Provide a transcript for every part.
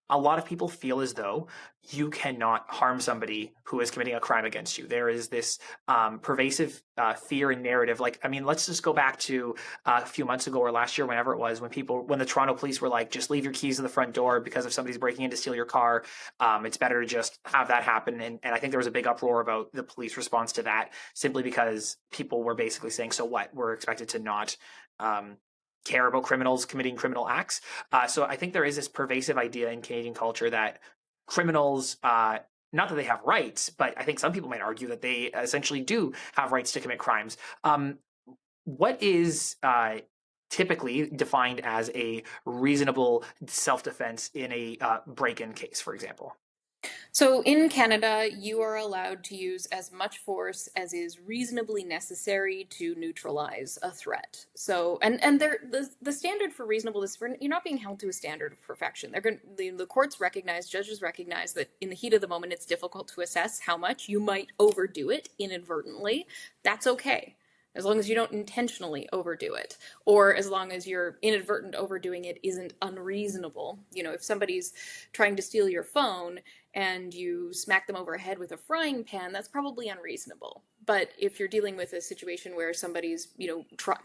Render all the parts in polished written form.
a lot of people feel as though you cannot harm somebody who is committing a crime against you. There is this pervasive fear and narrative. Like, I mean, let's just go back to a few months ago or last year, whenever it was, when the Toronto police were like, just leave your keys in the front door because if somebody's breaking in to steal your car, it's better to just have that happen. And I think there was a big uproar about the police response to that, simply because people were basically saying, so what? We're expected to not care about criminals committing criminal acts. So I think there is this pervasive idea in Canadian culture that criminals, not that they have rights, but I think some people might argue that they essentially do have rights to commit crimes. What is typically defined as a reasonable self-defense in a break-in case, for example? So in Canada, you are allowed to use as much force as is reasonably necessary to neutralize a threat. So, and the standard for reasonableness, you're not being held to a standard of perfection. The courts recognize, judges recognize that in the heat of the moment, it's difficult to assess how much you might overdo it inadvertently. That's okay, as long as you don't intentionally overdo it, or as long as your inadvertent overdoing it isn't unreasonable. You know, if somebody's trying to steal your phone and you smack them over the head with a frying pan, that's probably unreasonable. But if you're dealing with a situation where somebody's,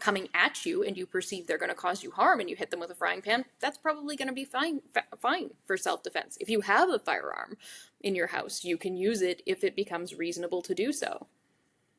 coming at you and you perceive they're going to cause you harm and you hit them with a frying pan, that's probably going to be fine for self-defense. If you have a firearm in your house, you can use it if it becomes reasonable to do so.